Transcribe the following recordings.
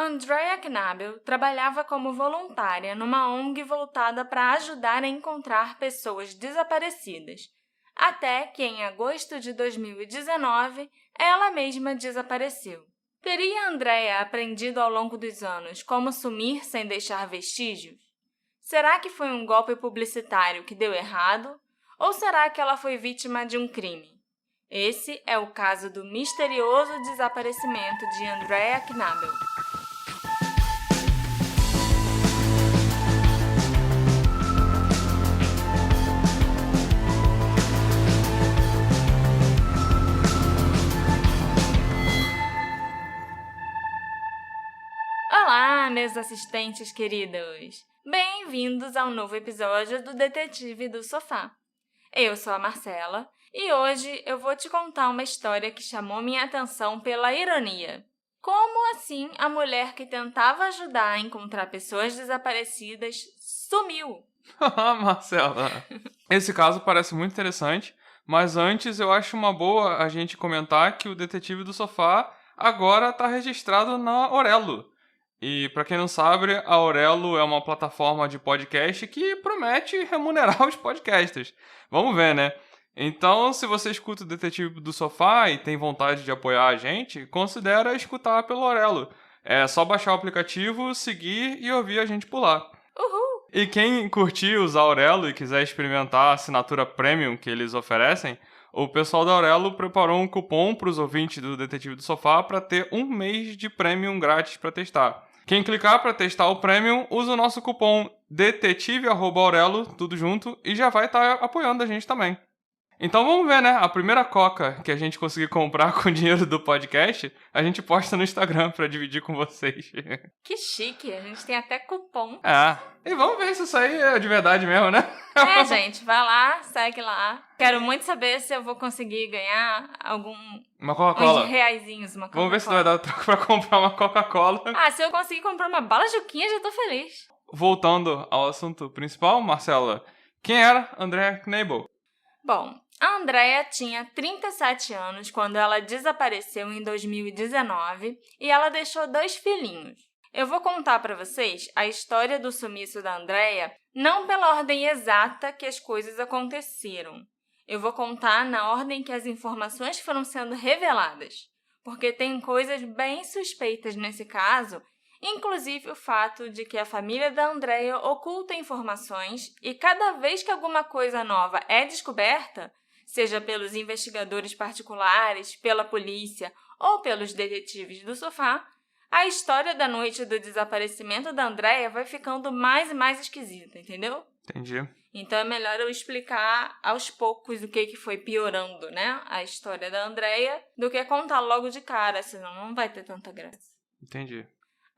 Andrea Knabel trabalhava como voluntária numa ONG voltada para ajudar a encontrar pessoas desaparecidas, até que em agosto de 2019 ela mesma desapareceu. Teria Andrea aprendido ao longo dos anos como sumir sem deixar vestígios? Será que foi um golpe publicitário que deu errado? Ou será que ela foi vítima de um crime? Esse é o caso do misterioso desaparecimento de Andrea Knabel. Olá, meus assistentes queridos! Bem-vindos ao novo episódio do Detetive do Sofá. Eu sou a Marcela e hoje eu vou te contar uma história que chamou minha atenção pela ironia. Como assim a mulher que tentava ajudar a encontrar pessoas desaparecidas sumiu? Marcela, esse caso parece muito interessante, mas antes eu acho uma boa a gente comentar que o Detetive do Sofá agora está registrado na Aurelo. E para quem não sabe, a Aurelo é uma plataforma de podcast que promete remunerar os podcasters. Vamos ver, né? Então, se você escuta o Detetive do Sofá e tem vontade de apoiar a gente, considera escutar pelo Aurelo. É só baixar o aplicativo, seguir e ouvir a gente por lá. Uhul! E quem curtir usar Aurelo e quiser experimentar a assinatura Premium que eles oferecem, o pessoal da Aurelo preparou um cupom para os ouvintes do Detetive do Sofá para ter 1 mês de Premium grátis para testar. Quem clicar para testar o Premium, usa o nosso cupom detetive@aurelo, tudo junto, e já vai estar apoiando a gente também. Então vamos ver, né? A primeira coca que a gente conseguir comprar com o dinheiro do podcast, a gente posta no Instagram pra dividir com vocês. Que chique, a gente tem até cupom. E vamos ver se isso aí é de verdade mesmo, né? Gente, vai lá, segue lá. Quero muito saber se eu vou conseguir ganhar Uma Coca-Cola. uns reaisinhos, uma Coca-Cola. Vamos ver se vai dar troco pra comprar uma Coca-Cola. Se eu conseguir comprar uma bala Juquinha, já tô feliz. Voltando ao assunto principal, Marcela, quem era Andrea Knabel? Bom, a Andrea tinha 37 anos quando ela desapareceu em 2019 e ela deixou 2 filhinhos. Eu vou contar para vocês a história do sumiço da Andrea não pela ordem exata que as coisas aconteceram. Eu vou contar na ordem que as informações foram sendo reveladas, porque tem coisas bem suspeitas nesse caso, inclusive o fato de que a família da Andrea oculta informações e cada vez que alguma coisa nova é descoberta, seja pelos investigadores particulares, pela polícia ou pelos detetives do sofá, a história da noite do desaparecimento da Andrea vai ficando mais e mais esquisita, entendeu? Entendi. Então é melhor eu explicar aos poucos o que foi piorando, né? A história da Andrea, do que contar logo de cara, senão não vai ter tanta graça. Entendi.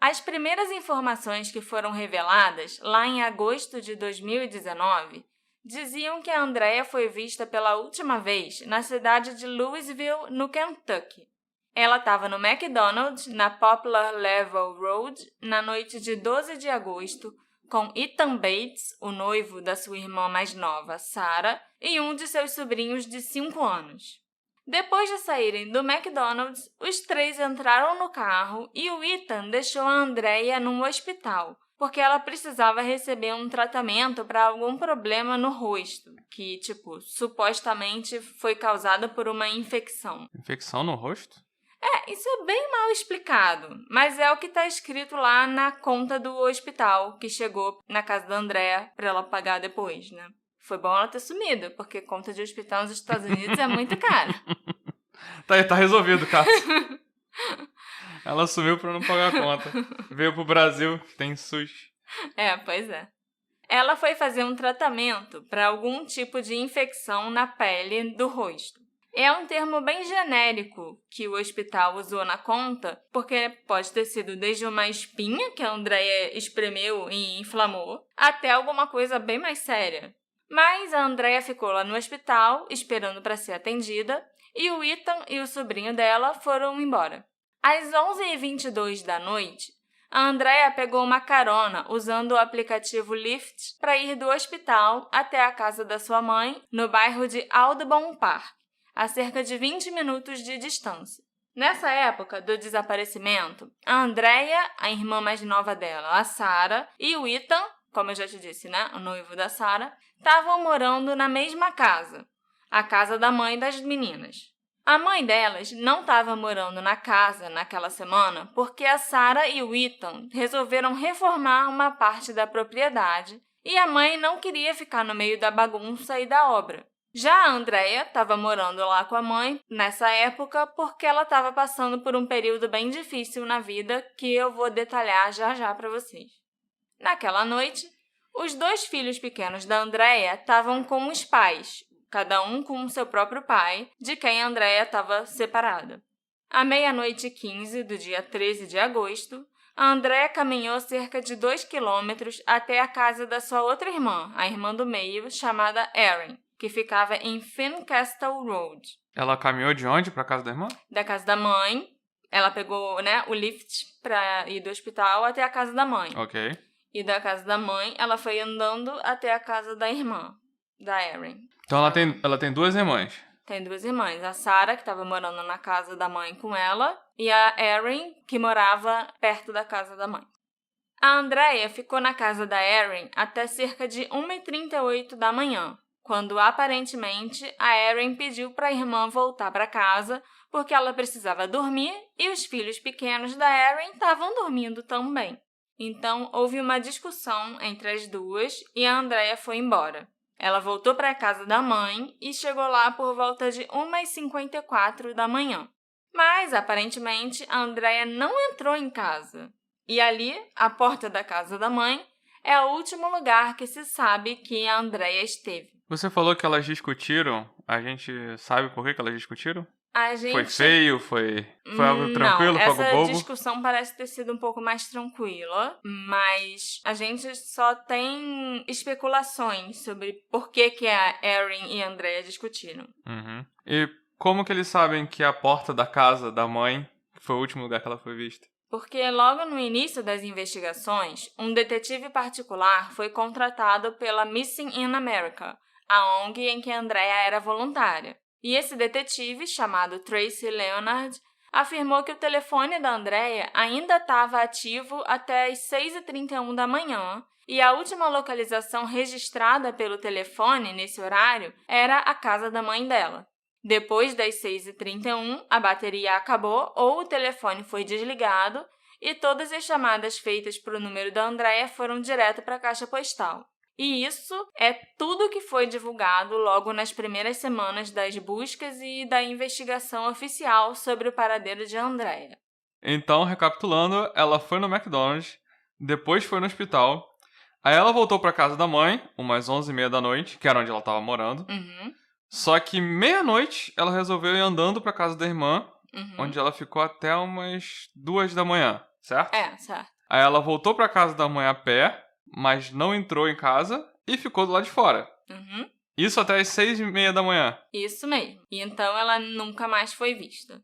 As primeiras informações que foram reveladas, lá em agosto de 2019, diziam que a Andrea foi vista pela última vez na cidade de Louisville, no Kentucky. Ela estava no McDonald's, na Poplar Level Road, na noite de 12 de agosto, com Ethan Bates, o noivo da sua irmã mais nova, Sarah, e um de seus sobrinhos de 5 anos. Depois de saírem do McDonald's, os 3 entraram no carro e o Ethan deixou a Andrea num hospital, porque ela precisava receber um tratamento para algum problema no rosto, que, supostamente foi causado por uma infecção. Infecção no rosto? Isso é bem mal explicado, mas é o que está escrito lá na conta do hospital que chegou na casa da Andrea para ela pagar depois, né? Foi bom ela ter sumido, porque conta de hospital nos Estados Unidos é muito cara. Tá resolvido, cara. Ela sumiu pra não pagar a conta. Veio pro Brasil, que tem SUS. Pois é. Ela foi fazer um tratamento para algum tipo de infecção na pele do rosto. É um termo bem genérico que o hospital usou na conta, porque pode ter sido desde uma espinha que a Andrea espremeu e inflamou, até alguma coisa bem mais séria. Mas a Andrea ficou lá no hospital, esperando para ser atendida, e o Ethan e o sobrinho dela foram embora. Às 11h22 da noite, a Andrea pegou uma carona usando o aplicativo Lyft para ir do hospital até a casa da sua mãe, no bairro de Audubon Park, a cerca de 20 minutos de distância. Nessa época do desaparecimento, a Andrea, a irmã mais nova dela, a Sarah, e o Ethan, como eu já te disse, né, o noivo da Sarah, estavam morando na mesma casa, a casa da mãe das meninas. A mãe delas não estava morando na casa naquela semana porque a Sarah e o Ethan resolveram reformar uma parte da propriedade e a mãe não queria ficar no meio da bagunça e da obra. Já a Andrea estava morando lá com a mãe nessa época porque ela estava passando por um período bem difícil na vida que eu vou detalhar já já para vocês. Naquela noite, os 2 filhos pequenos da Andrea estavam com os pais, cada um com o seu próprio pai, de quem a Andrea estava separada. À 00h15 do dia 13 de agosto, a Andrea caminhou cerca de 2 quilômetros até a casa da sua outra irmã, a irmã do meio, chamada Erin, que ficava em Fincastle Road. Ela caminhou de onde para casa da irmã? Da casa da mãe. Ela pegou, né, o lift para ir do hospital até a casa da mãe. Ok. E da casa da mãe, ela foi andando até a casa da irmã, da Erin. Então ela tem 2 irmãs. Tem 2 irmãs. A Sarah, que estava morando na casa da mãe com ela, e a Erin, que morava perto da casa da mãe. A Andrea ficou na casa da Erin até cerca de 1h38 da manhã, quando aparentemente a Erin pediu para a irmã voltar para casa porque ela precisava dormir e os filhos pequenos da Erin estavam dormindo também. Então, houve uma discussão entre as duas e a Andrea foi embora. Ela voltou para a casa da mãe e chegou lá por volta de 1h54 da manhã. Mas, aparentemente, a Andrea não entrou em casa. E ali, a porta da casa da mãe, é o último lugar que se sabe que a Andrea esteve. Você falou que elas discutiram. A gente sabe por que elas discutiram? A gente... Foi feio? Foi algo tranquilo? Foi algo essa bobo? discussão parece ter sido um pouco mais tranquila, mas a gente só tem especulações sobre por que a Erin e a Andrea discutiram. Uhum. E como que eles sabem que a porta da casa da mãe foi o último lugar que ela foi vista? Porque logo no início das investigações, um detetive particular foi contratado pela Missing in America, a ONG em que a Andrea era voluntária. E esse detetive, chamado Tracy Leonard, afirmou que o telefone da Andrea ainda estava ativo até as 6h31 da manhã e a última localização registrada pelo telefone nesse horário era a casa da mãe dela. Depois das 6h31, a bateria acabou ou o telefone foi desligado e todas as chamadas feitas para o número da Andrea foram direto para a caixa postal. E isso é tudo que foi divulgado logo nas primeiras semanas das buscas e da investigação oficial sobre o paradeiro de Andrea. Então, recapitulando, ela foi no McDonald's, depois foi no hospital, aí ela voltou para casa da mãe, umas 11h30 da noite, que era onde ela estava morando. Uhum. Só que meia-noite ela resolveu ir andando para casa da irmã, onde ela ficou até umas 2 da manhã, certo? É, certo. Aí ela voltou para casa da mãe a pé, mas não entrou em casa e ficou do lado de fora. Uhum. Isso até as 6h30 da manhã. Isso mesmo. E então ela nunca mais foi vista.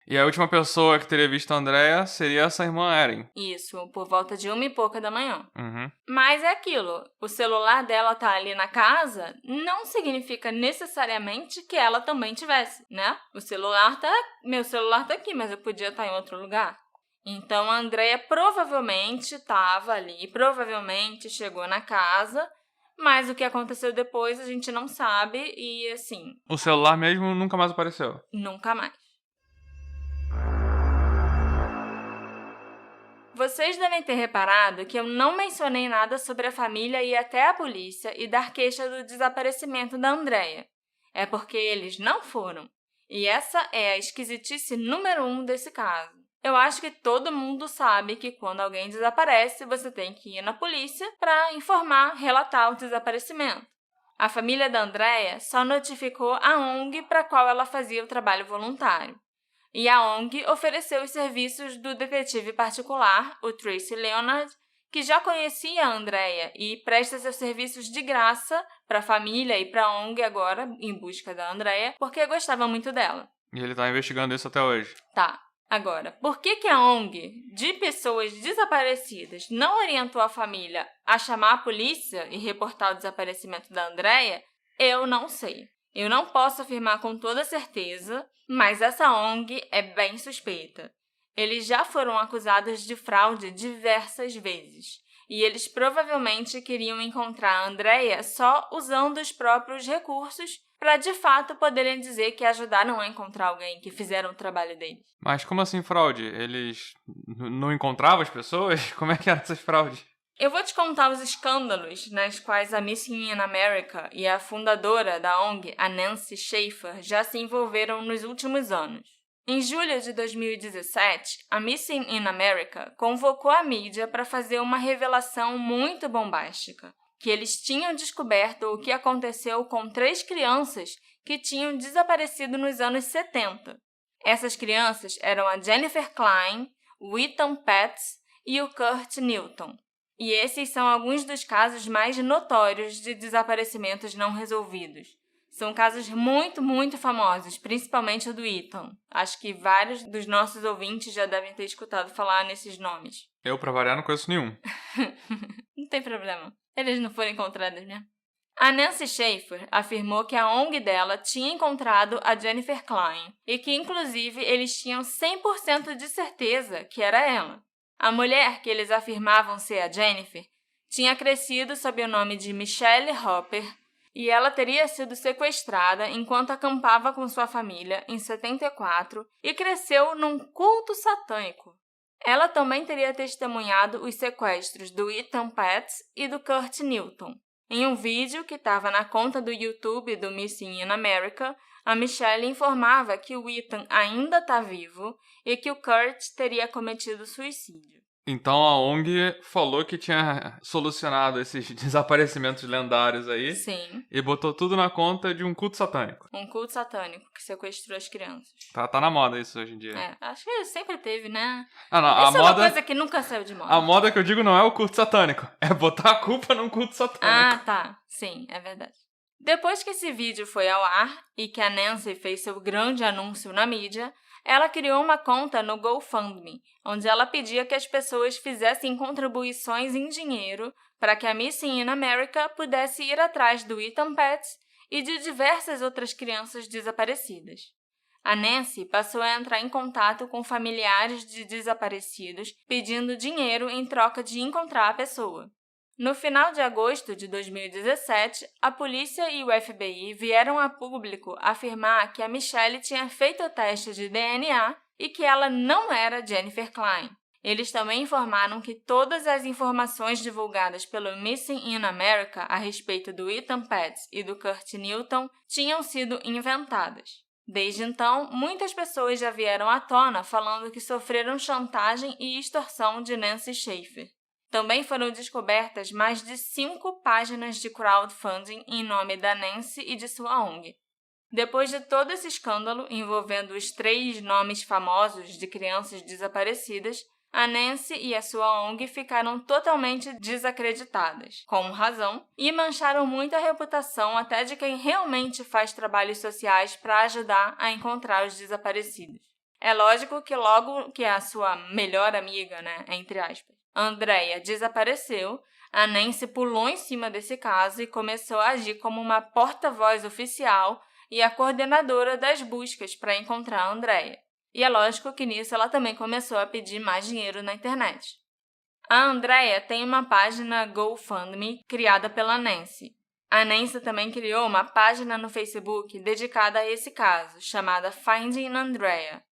E a última pessoa que teria visto a Andrea seria essa irmã Erin. Isso, por volta de 1h pouca da manhã. Uhum. Mas é aquilo, o celular dela tá ali na casa não significa necessariamente que ela também tivesse, né? Meu celular tá aqui, mas eu podia estar em outro lugar. Então a Andrea provavelmente estava ali, provavelmente chegou na casa, mas o que aconteceu depois a gente não sabe e assim... O celular mesmo nunca mais apareceu? Nunca mais. Vocês devem ter reparado que eu não mencionei nada sobre a família ir até a polícia e dar queixa do desaparecimento da Andrea. É porque eles não foram. E essa é a esquisitice número 1 desse caso. Eu acho que todo mundo sabe que quando alguém desaparece, você tem que ir na polícia para informar, relatar o desaparecimento. A família da Andrea só notificou a ONG para a qual ela fazia o trabalho voluntário. E a ONG ofereceu os serviços do detetive particular, o Tracy Leonard, que já conhecia a Andrea e presta seus serviços de graça para a família e para a ONG agora, em busca da Andrea, porque gostava muito dela. E ele tá investigando isso até hoje. Tá. Agora, por que a ONG de pessoas desaparecidas não orientou a família a chamar a polícia e reportar o desaparecimento da Andrea, eu não sei. Eu não posso afirmar com toda certeza, mas essa ONG é bem suspeita. Eles já foram acusados de fraude diversas vezes, e eles provavelmente queriam encontrar a Andrea só usando os próprios recursos para, de fato, poderem dizer que ajudaram a encontrar alguém, que fizeram o trabalho deles. Mas como assim fraude? Eles não encontravam as pessoas? Como é que eram essas fraudes? Eu vou te contar os escândalos nas quais a Missing in America e a fundadora da ONG, a Nancy Schaefer, já se envolveram nos últimos anos. Em julho de 2017, a Missing in America convocou a mídia para fazer uma revelação muito bombástica, que eles tinham descoberto o que aconteceu com 3 crianças que tinham desaparecido nos anos 70. Essas crianças eram a Jennifer Klein, o Ethan Pets e o Kurt Newton. E esses são alguns dos casos mais notórios de desaparecimentos não resolvidos. São casos muito, muito famosos, principalmente o do Ethan. Acho que vários dos nossos ouvintes já devem ter escutado falar nesses nomes. Eu, pra variar, não conheço nenhum. Não tem problema. Eles não foram encontrados mesmo. A Nancy Schaefer afirmou que a ONG dela tinha encontrado a Jennifer Klein e que, inclusive, eles tinham 100% de certeza que era ela. A mulher que eles afirmavam ser a Jennifer tinha crescido sob o nome de Michelle Hopper e ela teria sido sequestrada enquanto acampava com sua família em 74 e cresceu num culto satânico. Ela também teria testemunhado os sequestros do Ethan Pets e do Kurt Newton. Em um vídeo que estava na conta do YouTube do Missing in America, a Michelle informava que o Ethan ainda está vivo e que o Kurt teria cometido suicídio. Então a ONG falou que tinha solucionado esses desaparecimentos lendários aí. Sim. E botou tudo na conta de um culto satânico. Um culto satânico que sequestrou as crianças. Tá na moda isso hoje em dia. Acho que sempre teve, né? Ah, não, Isso é uma coisa que nunca saiu de moda. A moda que eu digo não é o culto satânico, é botar a culpa num culto satânico. Ah, tá. Sim, é verdade. Depois que esse vídeo foi ao ar e que a Nancy fez seu grande anúncio na mídia, ela criou uma conta no GoFundMe, onde ela pedia que as pessoas fizessem contribuições em dinheiro para que a Missing in America pudesse ir atrás do Ethan Pets e de diversas outras crianças desaparecidas. A Nancy passou a entrar em contato com familiares de desaparecidos pedindo dinheiro em troca de encontrar a pessoa. No final de agosto de 2017, a polícia e o FBI vieram a público afirmar que a Michelle tinha feito o teste de DNA e que ela não era Jennifer Klein. Eles também informaram que todas as informações divulgadas pelo Missing in America a respeito do Ethan Pets e do Kurt Newton tinham sido inventadas. Desde então, muitas pessoas já vieram à tona falando que sofreram chantagem e extorsão de Nancy Schaefer. Também foram descobertas mais de 5 páginas de crowdfunding em nome da Nancy e de sua ONG. Depois de todo esse escândalo envolvendo os 3 nomes famosos de crianças desaparecidas, a Nancy e a sua ONG ficaram totalmente desacreditadas, com razão, e mancharam muito a reputação até de quem realmente faz trabalhos sociais para ajudar a encontrar os desaparecidos. É lógico que logo que a sua melhor amiga, entre aspas, Andrea desapareceu, a Nancy pulou em cima desse caso e começou a agir como uma porta-voz oficial e a coordenadora das buscas para encontrar a Andrea. E é lógico que nisso ela também começou a pedir mais dinheiro na internet. A Andrea tem uma página GoFundMe criada pela Nancy. A Nancy também criou uma página no Facebook dedicada a esse caso, chamada Finding Andrea,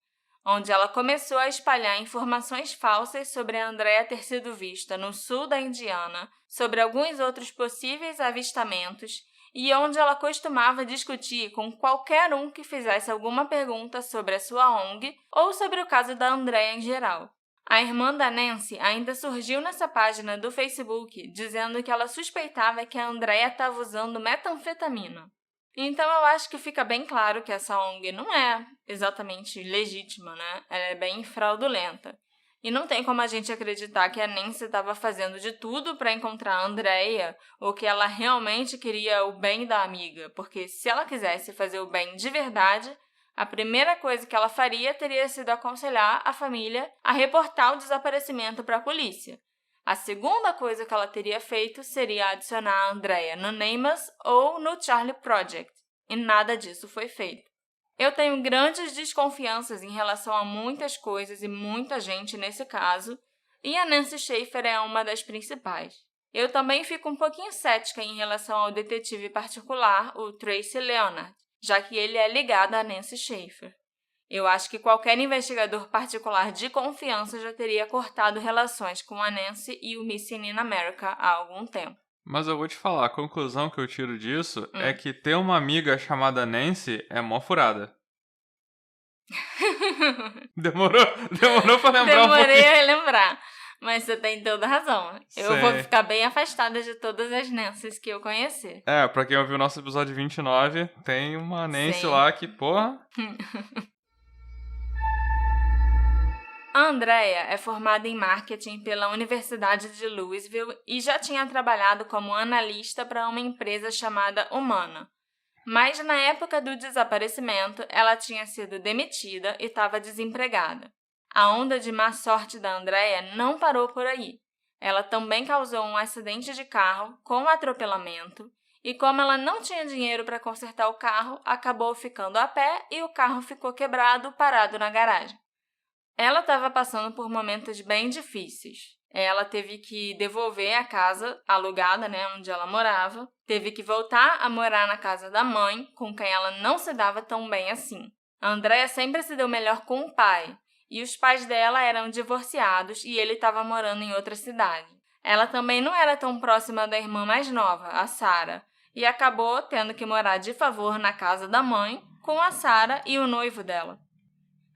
onde ela começou a espalhar informações falsas sobre a Andrea ter sido vista no sul da Indiana, sobre alguns outros possíveis avistamentos e onde ela costumava discutir com qualquer um que fizesse alguma pergunta sobre a sua ONG ou sobre o caso da Andrea em geral. A irmã da Nancy ainda surgiu nessa página do Facebook dizendo que ela suspeitava que a Andrea estava usando metanfetamina. Então eu acho que fica bem claro que essa ONG não é exatamente legítima, Ela é bem fraudulenta. E não tem como a gente acreditar que a Nancy estava fazendo de tudo para encontrar a Andrea ou que ela realmente queria o bem da amiga, porque se ela quisesse fazer o bem de verdade, a primeira coisa que ela faria teria sido aconselhar a família a reportar o desaparecimento para a polícia. A segunda coisa que ela teria feito seria adicionar a Andrea no NamUs ou no Charlie Project. e nada disso foi feito. Eu tenho grandes desconfianças em relação a muitas coisas e muita gente nesse caso, e a Nancy Schaefer é uma das principais. Eu também fico um pouquinho cética em relação ao detetive particular, o Tracy Leonard, já que ele é ligado a Nancy Schaefer. Eu acho que qualquer investigador particular de confiança já teria cortado relações com a Nancy e o Missing in America há algum tempo. Mas eu vou te falar, a conclusão que eu tiro disso é que ter uma amiga chamada Nancy é mó furada. Demorou pra lembrar um pouquinho. Demorei a lembrar, mas você tem toda razão. Eu Sei. vou ficar bem afastada de todas as Nancys que eu conhecer. Pra quem ouviu o nosso episódio 29, tem uma Nancy Sim. lá que, porra... A Andrea é formada em marketing pela Universidade de Louisville e já tinha trabalhado como analista para uma empresa chamada Humana. Mas na época do desaparecimento, ela tinha sido demitida e estava desempregada. A onda de má sorte da Andrea não parou por aí. Ela também causou um acidente de carro com atropelamento e, como ela não tinha dinheiro para consertar o carro, acabou ficando a pé e o carro ficou quebrado, parado na garagem. Ela estava passando por momentos bem difíceis. Ela teve que devolver a casa alugada, onde ela morava. Teve que voltar a morar na casa da mãe, com quem ela não se dava tão bem assim. A Andrea sempre se deu melhor com o pai, e os pais dela eram divorciados e ele estava morando em outra cidade. Ela também não era tão próxima da irmã mais nova, a Sarah, e acabou tendo que morar de favor na casa da mãe, com a Sarah e o noivo dela.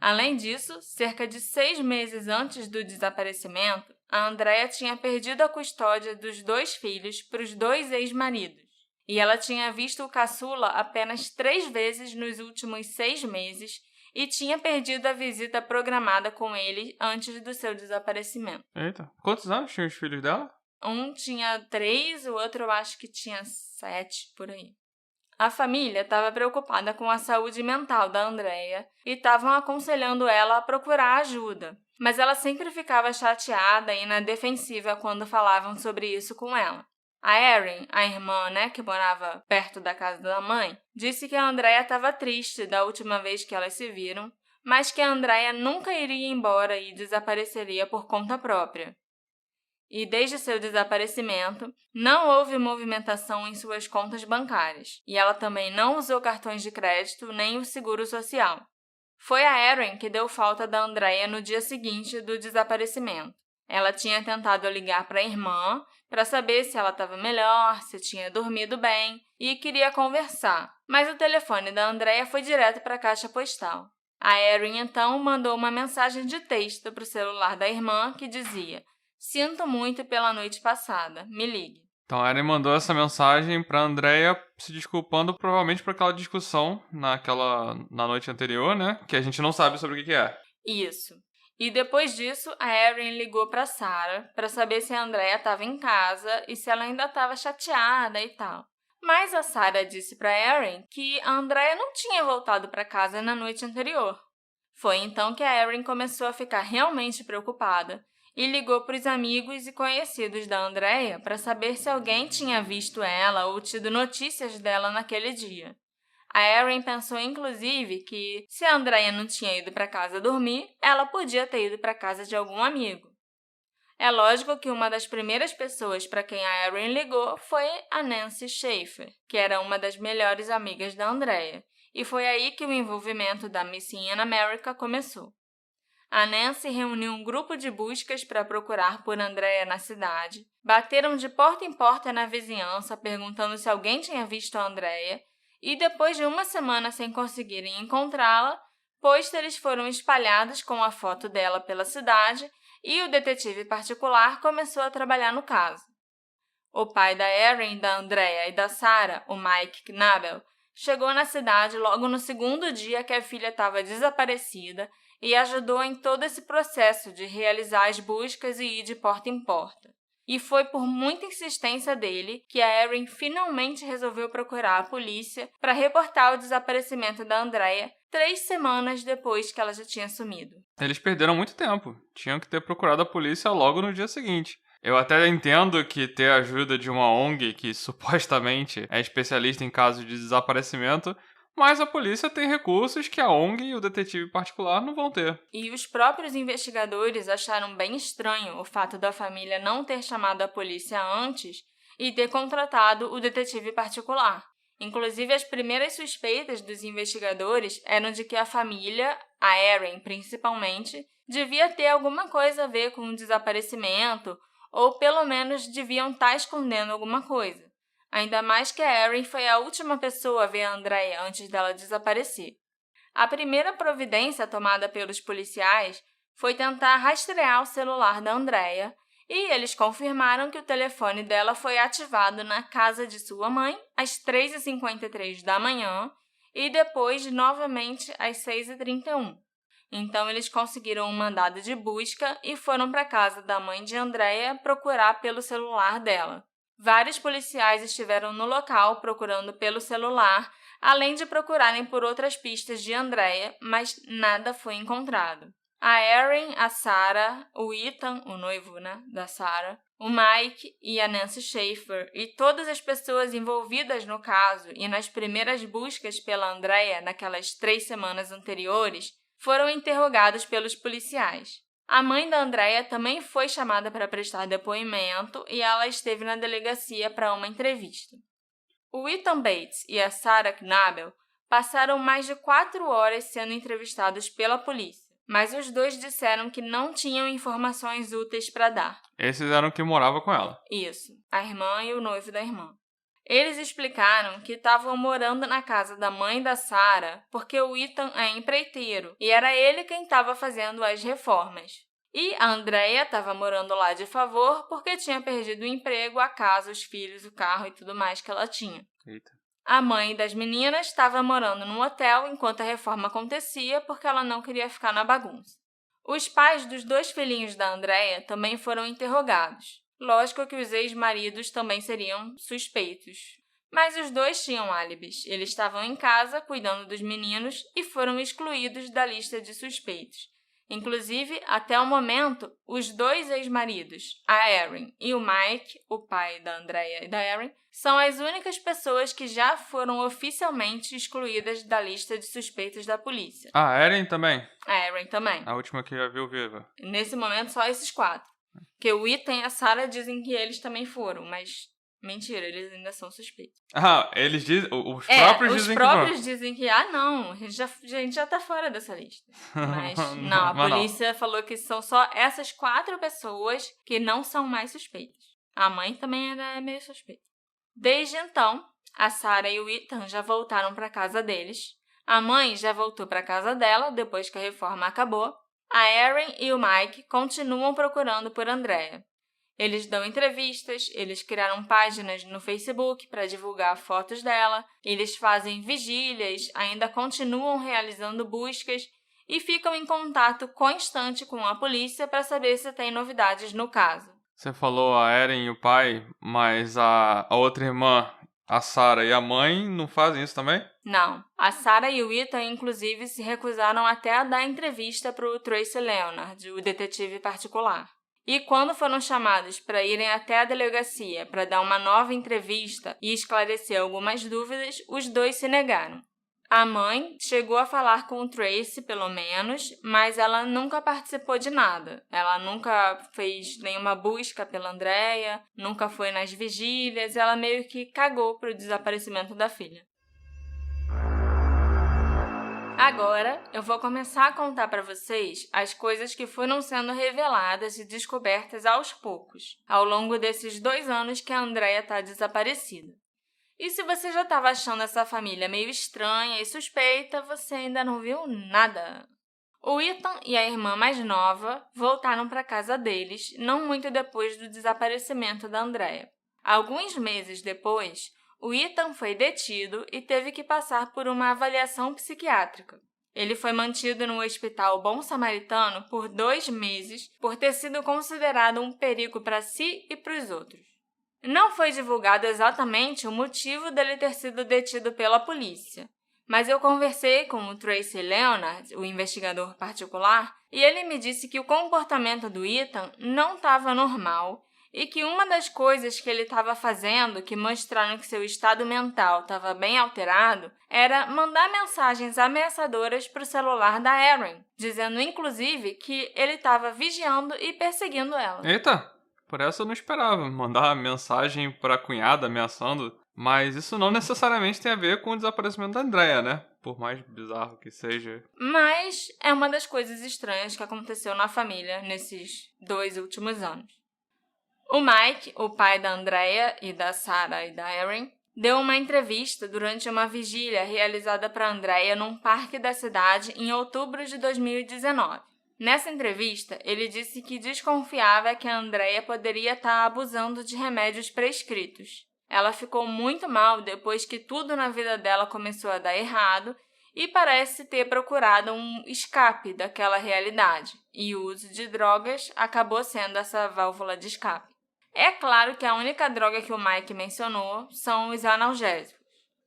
Além disso, cerca de 6 meses antes do desaparecimento, a Andrea tinha perdido a custódia dos 2 filhos para os 2 ex-maridos. E ela tinha visto o caçula apenas 3 vezes nos últimos 6 meses e tinha perdido a visita programada com ele antes do seu desaparecimento. Eita, quantos anos tinham os filhos dela? Um tinha 3, o outro eu acho que tinha 7, por aí. A família estava preocupada com a saúde mental da Andrea e estavam aconselhando ela a procurar ajuda, mas ela sempre ficava chateada e na defensiva quando falavam sobre isso com ela. A Erin, a irmã, que morava perto da casa da mãe, disse que a Andrea estava triste da última vez que elas se viram, mas que a Andrea nunca iria embora e desapareceria por conta própria. E desde seu desaparecimento, não houve movimentação em suas contas bancárias, e ela também não usou cartões de crédito nem o seguro social. Foi a Erin que deu falta da Andrea no dia seguinte do desaparecimento. Ela tinha tentado ligar para a irmã para saber se ela estava melhor, se tinha dormido bem e queria conversar, mas o telefone da Andrea foi direto para a caixa postal. A Erin então mandou uma mensagem de texto para o celular da irmã que dizia: "Sinto muito pela noite passada, me ligue." Então a Erin mandou essa mensagem pra Andrea se desculpando provavelmente por aquela discussão na noite anterior, que a gente não sabe sobre o que é. Isso. E depois disso, a Erin ligou para Sarah para saber se a Andrea estava em casa e se ela ainda estava chateada e tal. Mas a Sarah disse para Erin que a Andrea não tinha voltado para casa na noite anterior. Foi então que a Erin começou a ficar realmente preocupada e ligou para os amigos e conhecidos da Andrea para saber se alguém tinha visto ela ou tido notícias dela naquele dia. A Erin pensou, inclusive, que se a Andrea não tinha ido para casa dormir, ela podia ter ido para casa de algum amigo. É lógico que uma das primeiras pessoas para quem a Erin ligou foi a Nancy Schaefer, que era uma das melhores amigas da Andrea, e foi aí que o envolvimento da Missing in America começou. A Nancy reuniu um grupo de buscas para procurar por Andrea na cidade, bateram de porta em porta na vizinhança perguntando se alguém tinha visto a Andrea, e depois de uma semana sem conseguirem encontrá-la, pôsteres foram espalhados com a foto dela pela cidade e o detetive particular começou a trabalhar no caso. O pai da Erin, da Andrea e da Sarah, o Mike Knabel, chegou na cidade logo no segundo dia que a filha estava desaparecida e ajudou em todo esse processo de realizar as buscas e ir de porta em porta. E foi por muita insistência dele que a Erin finalmente resolveu procurar a polícia para reportar o desaparecimento da Andrea 3 semanas depois que ela já tinha sumido. Eles perderam muito tempo. Tinham que ter procurado a polícia logo no dia seguinte. Eu até entendo que ter a ajuda de uma ONG que supostamente é especialista em casos de desaparecimento, mas a polícia tem recursos que a ONG e o detetive particular não vão ter. E os próprios investigadores acharam bem estranho o fato da família não ter chamado a polícia antes e ter contratado o detetive particular. Inclusive, as primeiras suspeitas dos investigadores eram de que a família, a Erin principalmente, devia ter alguma coisa a ver com o desaparecimento, ou pelo menos deviam estar escondendo alguma coisa. Ainda mais que a Erin foi a última pessoa a ver a Andrea antes dela desaparecer. A primeira providência tomada pelos policiais foi tentar rastrear o celular da Andrea, e eles confirmaram que o telefone dela foi ativado na casa de sua mãe às 3h53 da manhã e depois novamente às 6h31. Então, eles conseguiram um mandado de busca e foram para a casa da mãe de Andrea procurar pelo celular dela. Vários policiais estiveram no local procurando pelo celular, além de procurarem por outras pistas de Andrea, mas nada foi encontrado. A Erin, a Sarah, o Ethan, o noivo, da Sarah, o Mike e a Nancy Schaefer e todas as pessoas envolvidas no caso e nas primeiras buscas pela Andrea naquelas 3 semanas anteriores foram interrogados pelos policiais. A mãe da Andrea também foi chamada para prestar depoimento e ela esteve na delegacia para uma entrevista. O Ethan Bates e a Sarah Knabel passaram mais de 4 horas sendo entrevistados pela polícia, mas os dois disseram que não tinham informações úteis para dar. Esses eram que moravam com ela. Isso, a irmã e o noivo da irmã. Eles explicaram que estavam morando na casa da mãe da Sarah porque o Ethan é empreiteiro e era ele quem estava fazendo as reformas. E a Andrea estava morando lá de favor porque tinha perdido o emprego, a casa, os filhos, o carro e tudo mais que ela tinha. Eita. A mãe das meninas estava morando num hotel enquanto a reforma acontecia porque ela não queria ficar na bagunça. Os pais dos 2 filhinhos da Andrea também foram interrogados. Lógico que os ex-maridos também seriam suspeitos. Mas os 2 tinham álibis. Eles estavam em casa, cuidando dos meninos, e foram excluídos da lista de suspeitos. Inclusive, até o momento, os 2 ex-maridos, a Erin e o Mike, o pai da Andrea e da Erin, são as únicas pessoas que já foram oficialmente excluídas da lista de suspeitos da polícia. Ah, Erin também? A Erin também. A última que já viu viva. Nesse momento, só esses 4. Porque o Ethan e a Sarah dizem que eles também foram, mas mentira, eles ainda são suspeitos. Ah, eles dizem. Os próprios dizem que Os próprios dizem que, não, a gente já tá fora dessa lista. Mas não, a polícia falou que são só essas 4 pessoas que não são mais suspeitas. A mãe também era meio suspeita. Desde então, a Sarah e o Ethan já voltaram para casa deles. A mãe já voltou para casa dela depois que a reforma acabou. A Erin e o Mike continuam procurando por Andrea. Eles dão entrevistas, eles criaram páginas no Facebook para divulgar fotos dela, eles fazem vigílias, ainda continuam realizando buscas e ficam em contato constante com a polícia para saber se tem novidades no caso. Você falou a Erin e o pai, mas a outra irmã, a Sarah e a mãe não fazem isso também? Não. A Sarah e o Ethan, inclusive, se recusaram até a dar entrevista para o Tracy Leonard, o detetive particular. E quando foram chamados para irem até a delegacia para dar uma nova entrevista e esclarecer algumas dúvidas, os 2 se negaram. A mãe chegou a falar com o Tracy, pelo menos, mas ela nunca participou de nada. Ela nunca fez nenhuma busca pela Andrea, nunca foi nas vigílias, ela meio que cagou para o desaparecimento da filha. Agora, eu vou começar a contar para vocês as coisas que foram sendo reveladas e descobertas aos poucos, ao longo desses 2 anos que a Andrea está desaparecida. E se você já estava achando essa família meio estranha e suspeita, você ainda não viu nada. O Ethan e a irmã mais nova voltaram para casa deles não muito depois do desaparecimento da Andrea. Alguns meses depois, o Ethan foi detido e teve que passar por uma avaliação psiquiátrica. Ele foi mantido no Hospital Bom Samaritano por 2 meses por ter sido considerado um perigo para si e para os outros. Não foi divulgado exatamente o motivo dele ter sido detido pela polícia, mas eu conversei com o Tracy Leonard, o investigador particular, e ele me disse que o comportamento do Ethan não estava normal e que uma das coisas que ele estava fazendo que mostraram que seu estado mental estava bem alterado era mandar mensagens ameaçadoras para o celular da Erin, dizendo inclusive que ele estava vigiando e perseguindo ela. Eita, por essa eu não esperava. Mandar mensagem pra cunhada ameaçando. Mas isso não necessariamente tem a ver com o desaparecimento da Andrea, né? Por mais bizarro que seja. Mas é uma das coisas estranhas que aconteceu na família nesses 2 últimos anos. O Mike, o pai da Andrea e da Sarah e da Erin, deu uma entrevista durante uma vigília realizada para Andrea num parque da cidade em outubro de 2019. Nessa entrevista, ele disse que desconfiava que a Andrea poderia estar abusando de remédios prescritos. Ela ficou muito mal depois que tudo na vida dela começou a dar errado e parece ter procurado um escape daquela realidade, e o uso de drogas acabou sendo essa válvula de escape. É claro que a única droga que o Mike mencionou são os analgésicos.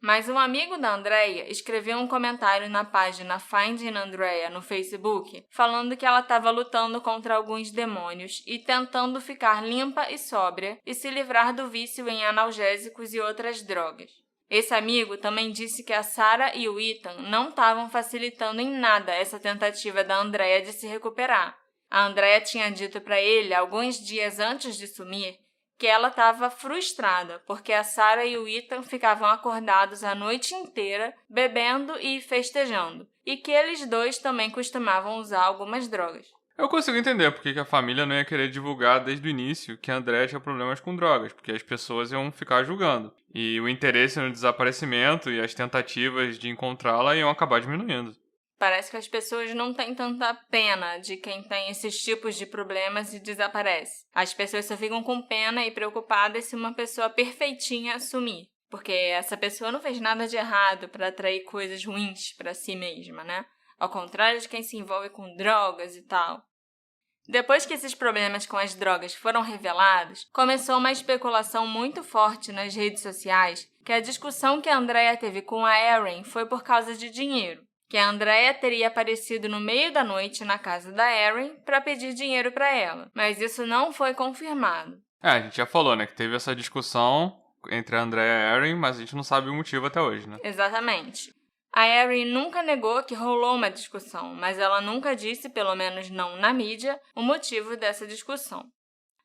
Mas um amigo da Andrea escreveu um comentário na página Finding Andrea no Facebook, falando que ela estava lutando contra alguns demônios e tentando ficar limpa e sóbria e se livrar do vício em analgésicos e outras drogas. Esse amigo também disse que a Sarah e o Ethan não estavam facilitando em nada essa tentativa da Andrea de se recuperar. A Andrea tinha dito para ele, alguns dias antes de sumir, que ela estava frustrada porque a Sarah e o Ethan ficavam acordados a noite inteira, bebendo e festejando, e que eles dois também costumavam usar algumas drogas. Eu consigo entender porque que a família não ia querer divulgar desde o início que a Andrea tinha problemas com drogas, porque as pessoas iam ficar julgando. E o interesse no desaparecimento e as tentativas de encontrá-la iam acabar diminuindo. Parece que as pessoas não têm tanta pena de quem tem esses tipos de problemas e desaparece. As pessoas só ficam com pena e preocupadas se uma pessoa perfeitinha sumir. Porque essa pessoa não fez nada de errado para atrair coisas ruins para si mesma, né? Ao contrário de quem se envolve com drogas e tal. Depois que esses problemas com as drogas foram revelados, começou uma especulação muito forte nas redes sociais que a discussão que a Andrea teve com a Erin foi por causa de dinheiro. Que a Andrea teria aparecido no meio da noite na casa da Erin para pedir dinheiro para ela, mas isso não foi confirmado. A gente já falou, né, que teve essa discussão entre a Andrea e a Erin, mas a gente não sabe o motivo até hoje, né? Exatamente. A Erin nunca negou que rolou uma discussão, mas ela nunca disse, pelo menos não na mídia, o motivo dessa discussão.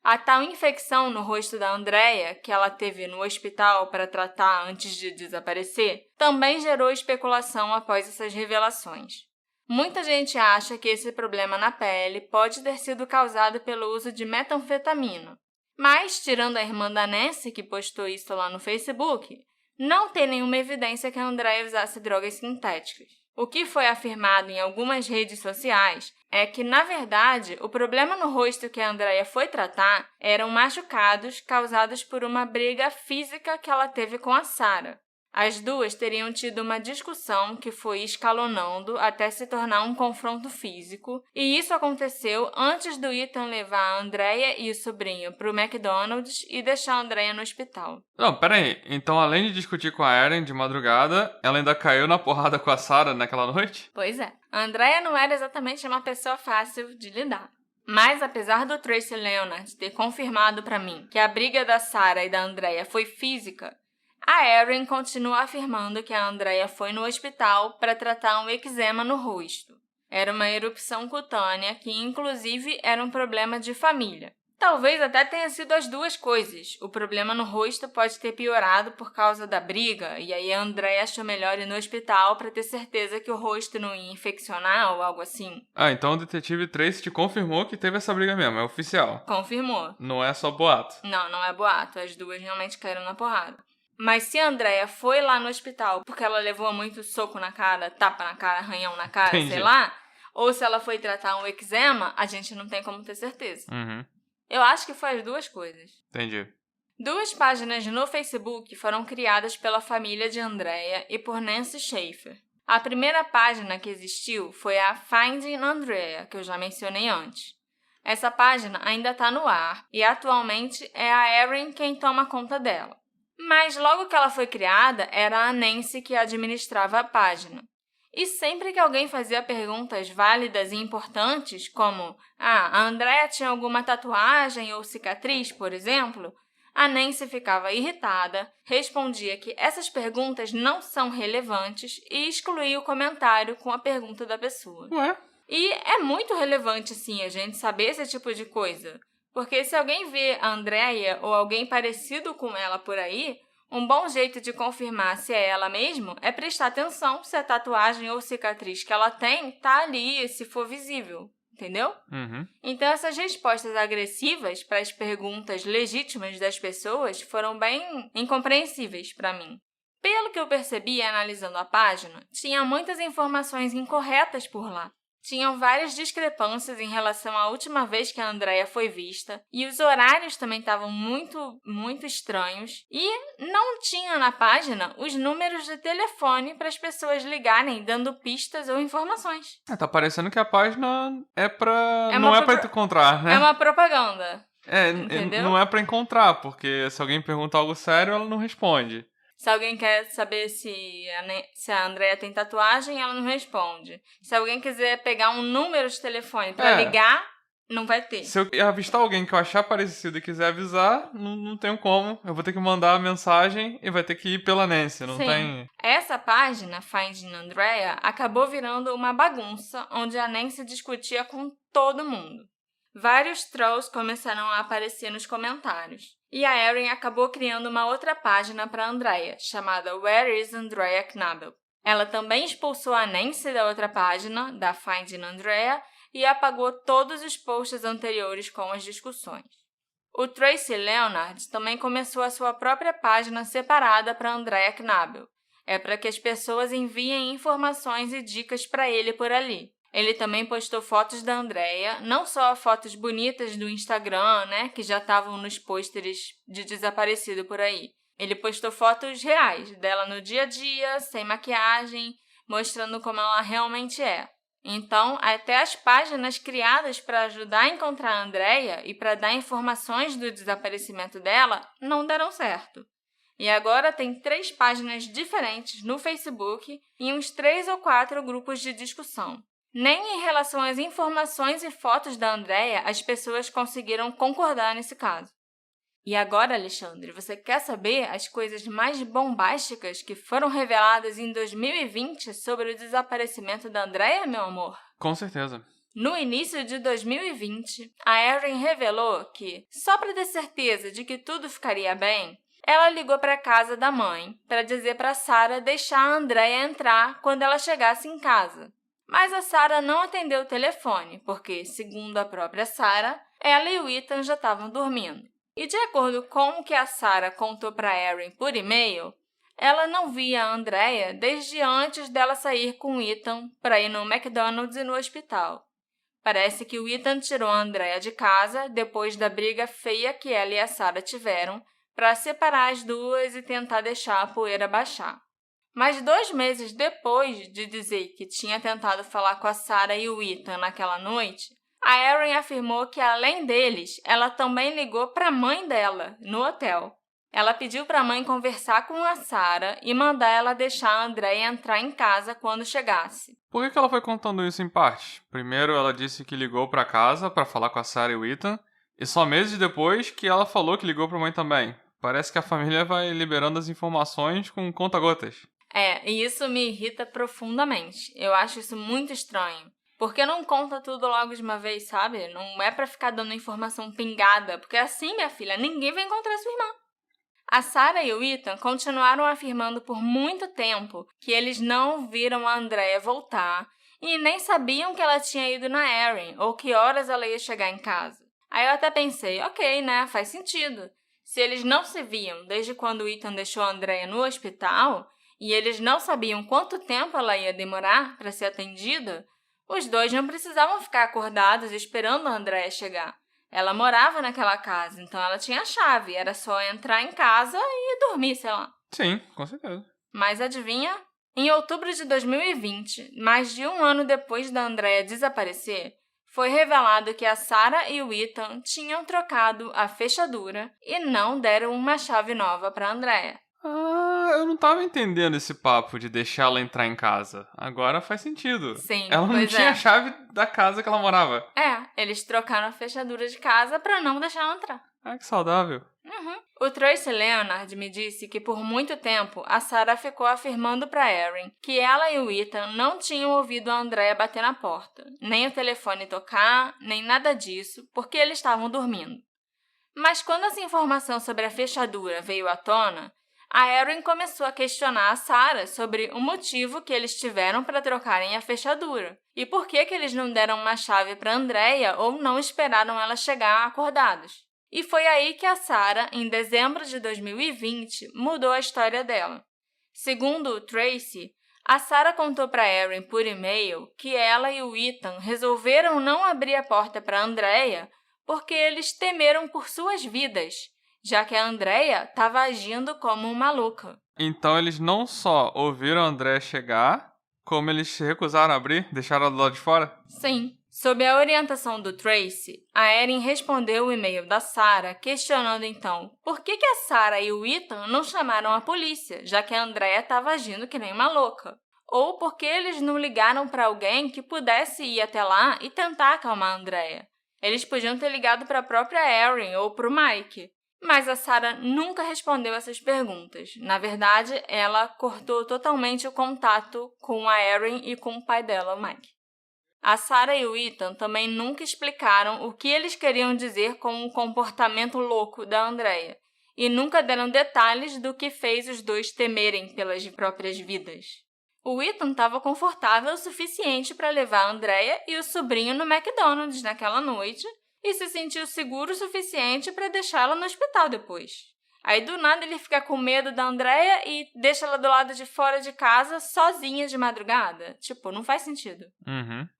A tal infecção no rosto da Andrea, que ela teve no hospital para tratar antes de desaparecer, também gerou especulação após essas revelações. Muita gente acha que esse problema na pele pode ter sido causado pelo uso de metanfetamina. Mas, tirando a irmã da Nancy, que postou isso lá no Facebook, não tem nenhuma evidência que a Andrea usasse drogas sintéticas. O que foi afirmado em algumas redes sociais é que, na verdade, o problema no rosto que a Andrea foi tratar eram machucados causados por uma briga física que ela teve com a Sarah. As duas teriam tido uma discussão que foi escalonando até se tornar um confronto físico, e isso aconteceu antes do Ethan levar a Andrea e o sobrinho para o McDonald's e deixar a Andrea no hospital. Não, pera aí. Então, além de discutir com a Erin de madrugada, ela ainda caiu na porrada com a Sarah naquela noite? Pois é. A Andrea não era exatamente uma pessoa fácil de lidar. Mas, apesar do Tracy Leonard ter confirmado para mim que a briga da Sarah e da Andrea foi física, a Erin continua afirmando que a Andrea foi no hospital para tratar um eczema no rosto. Era uma erupção cutânea que, inclusive, era um problema de família. Talvez até tenha sido as duas coisas. O problema no rosto pode ter piorado por causa da briga, e aí a Andrea achou melhor ir no hospital para ter certeza que o rosto não ia infeccionar ou algo assim. Então o detetive Tracy te confirmou que teve essa briga mesmo, é oficial. Confirmou. Não é só boato. Não, não é boato. As duas realmente caíram na porrada. Mas se a Andrea foi lá no hospital porque ela levou muito soco na cara, tapa na cara, arranhão na cara, Entendi. sei lá, ou se ela foi tratar um eczema, a gente não tem como ter certeza. Uhum. Eu acho que foi as duas coisas. Entendi. 2 páginas no Facebook foram criadas pela família de Andrea e por Nancy Schaefer. A primeira página que existiu foi a Finding Andrea, que eu já mencionei antes. Essa página ainda está no ar e atualmente é a Erin quem toma conta dela. Mas logo que ela foi criada, era a Nancy que administrava a página. E sempre que alguém fazia perguntas válidas e importantes, como a Andrea tinha alguma tatuagem ou cicatriz, por exemplo, a Nancy ficava irritada, respondia que essas perguntas não são relevantes e excluía o comentário com a pergunta da pessoa. Ué? E é muito relevante, sim, a gente saber esse tipo de coisa. Porque se alguém vê a Andrea ou alguém parecido com ela por aí, um bom jeito de confirmar se é ela mesmo é prestar atenção se a tatuagem ou cicatriz que ela tem tá ali e se for visível, entendeu? Uhum. Então, essas respostas agressivas para as perguntas legítimas das pessoas foram bem incompreensíveis para mim. Pelo que eu percebi analisando a página, tinha muitas informações incorretas por lá. Tinham várias discrepâncias em relação à última vez que a Andrea foi vista, e os horários também estavam muito estranhos, e não tinha na página os números de telefone para as pessoas ligarem dando pistas ou informações. Tá parecendo que a página é pra... É não uma é pra tu encontrar, né? É uma propaganda. É, Entendeu? não é pra encontrar, porque se alguém pergunta algo sério, ela não responde. Se alguém quer saber se a Andrea tem tatuagem, ela não responde. Se alguém quiser pegar um número de telefone para ligar, não vai ter. Se eu avistar alguém que eu achar parecido e quiser avisar, não tenho como. Eu vou ter que mandar a mensagem e vai ter que ir pela Nancy, não Sim. tem... Essa página, Finding Andrea, acabou virando uma bagunça onde a Nancy discutia com todo mundo. Vários trolls começaram a aparecer nos comentários. E a Erin acabou criando uma outra página para Andrea, chamada Where is Andrea Knabel? Ela também expulsou a Nancy da outra página, da Finding Andrea, e apagou todos os posts anteriores com as discussões. O Tracy Leonard também começou a sua própria página separada para Andrea Knabel. É para que as pessoas enviem informações e dicas para ele por ali. Ele também postou fotos da Andrea, não só fotos bonitas do Instagram, né, que já estavam nos pôsteres de desaparecido por aí. Ele postou fotos reais dela no dia a dia, sem maquiagem, mostrando como ela realmente é. Então, até as páginas criadas para ajudar a encontrar a Andrea e para dar informações do desaparecimento dela não deram certo. E agora tem 3 páginas diferentes no Facebook e uns 3 ou 4 grupos de discussão. Nem em relação às informações e fotos da Andrea as pessoas conseguiram concordar nesse caso. E agora, Alexandre, você quer saber as coisas mais bombásticas que foram reveladas em 2020 sobre o desaparecimento da Andrea, meu amor? Com certeza. No início de 2020, a Erin revelou que, só para ter certeza de que tudo ficaria bem, ela ligou para a casa da mãe para dizer para Sarah deixar a Andrea entrar quando ela chegasse em casa. Mas a Sarah não atendeu o telefone, porque, segundo a própria Sarah, ela e o Ethan já estavam dormindo. E de acordo com o que a Sarah contou para Erin por e-mail, ela não via a Andrea desde antes dela sair com o Ethan para ir no McDonald's e no hospital. Parece que o Ethan tirou a Andrea de casa depois da briga feia que ela e a Sarah tiveram para separar as duas e tentar deixar a poeira baixar. Mas 2 meses depois de dizer que tinha tentado falar com a Sarah e o Ethan naquela noite, a Erin afirmou que, além deles, ela também ligou para a mãe dela, no hotel. Ela pediu para a mãe conversar com a Sarah e mandar ela deixar a Andrea entrar em casa quando chegasse. Por que ela foi contando isso em parte? Primeiro ela disse que ligou pra casa pra falar com a Sarah e o Ethan, e só meses depois que ela falou que ligou pra mãe também. Parece que a família vai liberando as informações com conta-gotas. E isso me irrita profundamente. Eu acho isso muito estranho. Porque não conta tudo logo de uma vez, sabe? Não é pra ficar dando informação pingada, porque assim, minha filha, ninguém vai encontrar sua irmã. A Sarah e o Ethan continuaram afirmando por muito tempo que eles não viram a Andrea voltar e nem sabiam que ela tinha ido na Erin ou que horas ela ia chegar em casa. Aí eu até pensei, ok, né, faz sentido. Se eles não se viam desde quando o Ethan deixou a Andrea no hospital e eles não sabiam quanto tempo ela ia demorar para ser atendida, os dois não precisavam ficar acordados esperando a Andrea chegar. Ela morava naquela casa, então ela tinha a chave. Era só entrar em casa e dormir, sei lá. Sim, com certeza. Mas adivinha? Em outubro de 2020, mais de 1 ano depois da Andrea desaparecer, foi revelado que a Sarah e o Ethan tinham trocado a fechadura e não deram uma chave nova para a Andrea. Ah, eu não tava entendendo esse papo de deixar ela entrar em casa. Agora faz sentido. Sim, Ela não pois tinha é. a chave da casa que ela morava. Eles trocaram a fechadura de casa pra não deixar ela entrar. Ah, que saudável. O Tracy Leonard me disse que por muito tempo a Sarah ficou afirmando para Erin que ela e o Ethan não tinham ouvido a Andrea bater na porta, nem o telefone tocar, nem nada disso, porque eles estavam dormindo. Mas quando essa informação sobre a fechadura veio à tona, a Erin começou a questionar a Sarah sobre o motivo que eles tiveram para trocarem a fechadura e por que eles não deram uma chave para Andrea ou não esperaram ela chegar acordados. E foi aí que a Sarah, em dezembro de 2020, mudou a história dela. Segundo o Tracy, a Sarah contou para Erin por e-mail que ela e o Ethan resolveram não abrir a porta para Andrea porque eles temeram por suas vidas, já que a Andrea estava agindo como uma maluca. Então eles não só ouviram a Andrea chegar, como eles se recusaram a abrir, deixaram ela do lado de fora? Sim. Sob a orientação do Tracy, a Erin respondeu o e-mail da Sarah, questionando então por que a Sarah e o Ethan não chamaram a polícia, já que a Andrea estava agindo que nem uma louca. Ou por que eles não ligaram para alguém que pudesse ir até lá e tentar acalmar a Andrea. Eles podiam ter ligado para a própria Erin ou para o Mike. Mas a Sarah nunca respondeu essas perguntas. Na verdade, ela cortou totalmente o contato com a Erin e com o pai dela, o Mike. A Sarah e o Ethan também nunca explicaram o que eles queriam dizer com o comportamento louco da Andrea e nunca deram detalhes do que fez os dois temerem pelas próprias vidas. O Ethan estava confortável o suficiente para levar a Andrea e o sobrinho no McDonald's naquela noite e se sentiu seguro o suficiente para deixá-la no hospital depois. Aí, do nada, ele fica com medo da Andrea e deixa ela do lado de fora de casa sozinha de madrugada. Tipo, não faz sentido.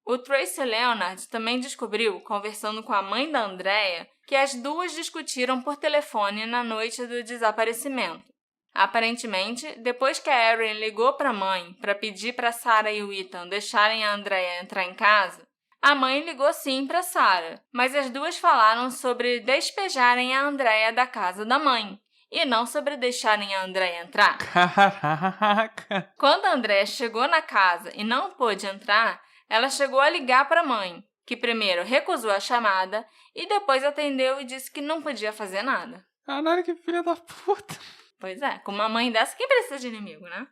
O Tracy Leonard também descobriu, conversando com a mãe da Andrea, que as duas discutiram por telefone na noite do desaparecimento. Aparentemente, depois que a Erin ligou para a mãe para pedir para Sarah e o Ethan deixarem a Andrea entrar em casa, a mãe ligou sim para Sarah, mas as duas falaram sobre despejarem a Andrea da casa da mãe, e não sobre deixarem a Andrea entrar. Caraca! Quando a Andrea chegou na casa e não pôde entrar, ela chegou a ligar para a mãe, que primeiro recusou a chamada e depois atendeu e disse que não podia fazer nada. Caralho, que filha da puta! Pois é, com uma mãe dessa, quem precisa de inimigo, né?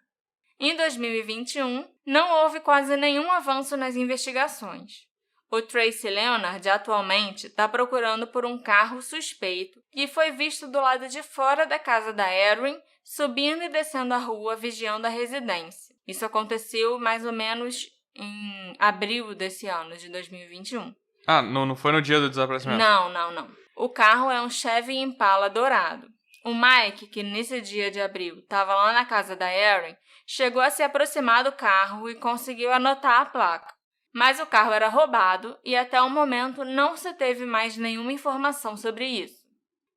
Em 2021, não houve quase nenhum avanço nas investigações. O Tracy Leonard atualmente está procurando por um carro suspeito que foi visto do lado de fora da casa da Erin, subindo e descendo a rua vigiando a residência. Isso aconteceu mais ou menos em abril desse ano, de 2021. Ah, não foi no dia do desaparecimento? Não. O carro é um Chevy Impala dourado. O Mike, que nesse dia de abril estava lá na casa da Erin, chegou a se aproximar do carro e conseguiu anotar a placa. Mas o carro era roubado e até o momento não se teve mais nenhuma informação sobre isso.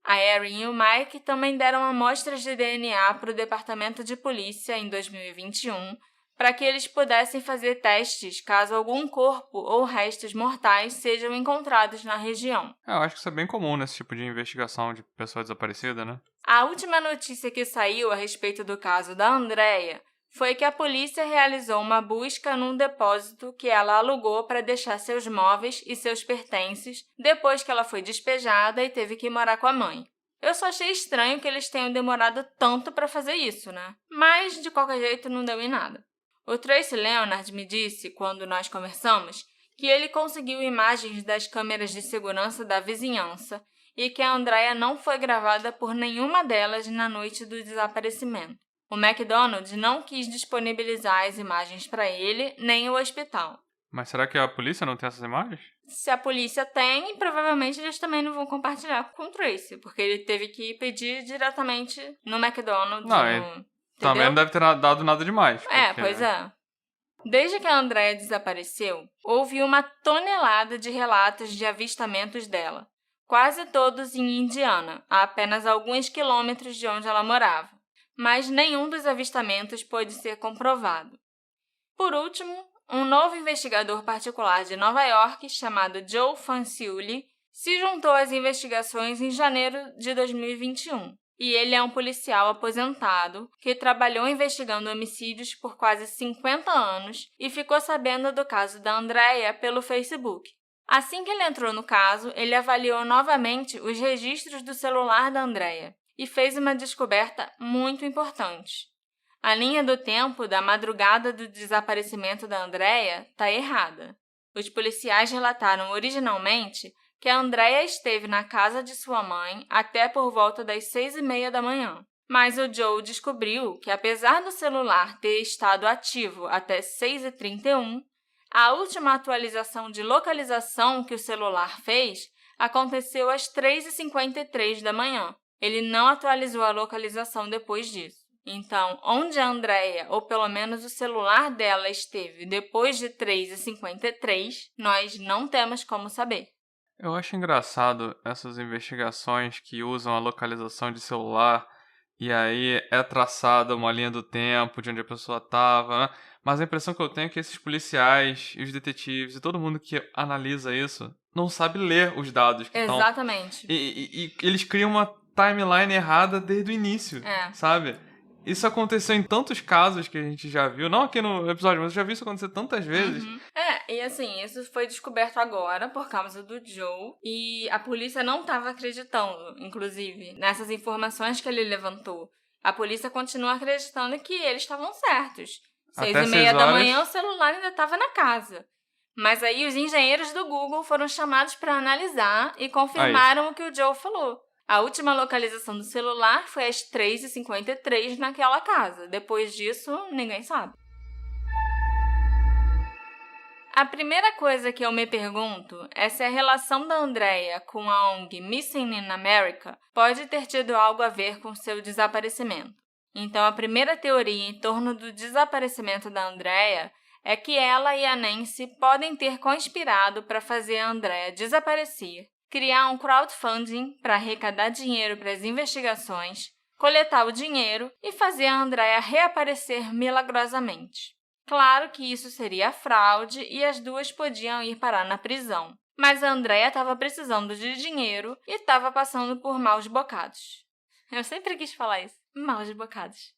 A Erin e o Mike também deram amostras de DNA para o Departamento de Polícia em 2021 para que eles pudessem fazer testes caso algum corpo ou restos mortais sejam encontrados na região. Eu acho que isso é bem comum nesse tipo de investigação de pessoa desaparecida, né? A última notícia que saiu a respeito do caso da Andrea foi que a polícia realizou uma busca num depósito que ela alugou para deixar seus móveis e seus pertences depois que ela foi despejada e teve que morar com a mãe. Eu só achei estranho que eles tenham demorado tanto para fazer isso, né? Mas, de qualquer jeito, não deu em nada. O Tracy Leonard me disse, quando nós conversamos, que ele conseguiu imagens das câmeras de segurança da vizinhança e que a Andrea não foi gravada por nenhuma delas na noite do desaparecimento. O McDonald's não quis disponibilizar as imagens para ele, nem o hospital. Mas será que a polícia não tem essas imagens? Se a polícia tem, provavelmente eles também não vão compartilhar com o Tracy, porque ele teve que pedir diretamente no McDonald's. Não, também não deve ter dado nada demais. Pois é. Desde que a Andrea desapareceu, houve uma tonelada de relatos de avistamentos dela, quase todos em Indiana, a apenas alguns quilômetros de onde ela morava. Mas nenhum dos avistamentos pôde ser comprovado. Por último, um novo investigador particular de Nova York, chamado Joe Fanciulli, se juntou às investigações em janeiro de 2021. E ele é um policial aposentado que trabalhou investigando homicídios por quase 50 anos e ficou sabendo do caso da Andrea pelo Facebook. Assim que ele entrou no caso, ele avaliou novamente os registros do celular da Andrea e fez uma descoberta muito importante. A linha do tempo da madrugada do desaparecimento da Andrea está errada. Os policiais relataram originalmente que a Andrea esteve na casa de sua mãe até por volta das 6h30 da manhã. Mas o Joe descobriu que, apesar do celular ter estado ativo até 6h31, a última atualização de localização que o celular fez aconteceu às 3h53 da manhã. Ele não atualizou a localização depois disso. Então, onde a Andrea, ou pelo menos o celular dela, esteve depois de 3h53, nós não temos como saber. Eu acho engraçado essas investigações que usam a localização de celular e aí é traçada uma linha do tempo de onde a pessoa estava, né? Mas a impressão que eu tenho é que esses policiais e os detetives e todo mundo que analisa isso não sabe ler os dados que estão. Exatamente. E eles criam uma timeline errada desde o início, sabe? Isso aconteceu em tantos casos que a gente já viu, não aqui no episódio, mas eu já vi isso acontecer tantas vezes. E assim, isso foi descoberto agora por causa do Joe e a polícia não estava acreditando, inclusive, nessas informações que ele levantou. A polícia continua acreditando que eles estavam certos. 6h30 da manhã o celular ainda estava na casa. Mas aí os engenheiros do Google foram chamados para analisar e confirmaram o que o Joe falou. A última localização do celular foi às 3h53 naquela casa. Depois disso, ninguém sabe. A primeira coisa que eu me pergunto é se a relação da Andrea com a ONG Missing in America pode ter tido algo a ver com seu desaparecimento. Então, a primeira teoria em torno do desaparecimento da Andrea é que ela e a Nancy podem ter conspirado para fazer a Andrea desaparecer, criar um crowdfunding para arrecadar dinheiro para as investigações, coletar o dinheiro e fazer a Andrea reaparecer milagrosamente. Claro que isso seria fraude e as duas podiam ir parar na prisão, mas a Andrea estava precisando de dinheiro e estava passando por maus bocados. Eu sempre quis falar isso, maus bocados.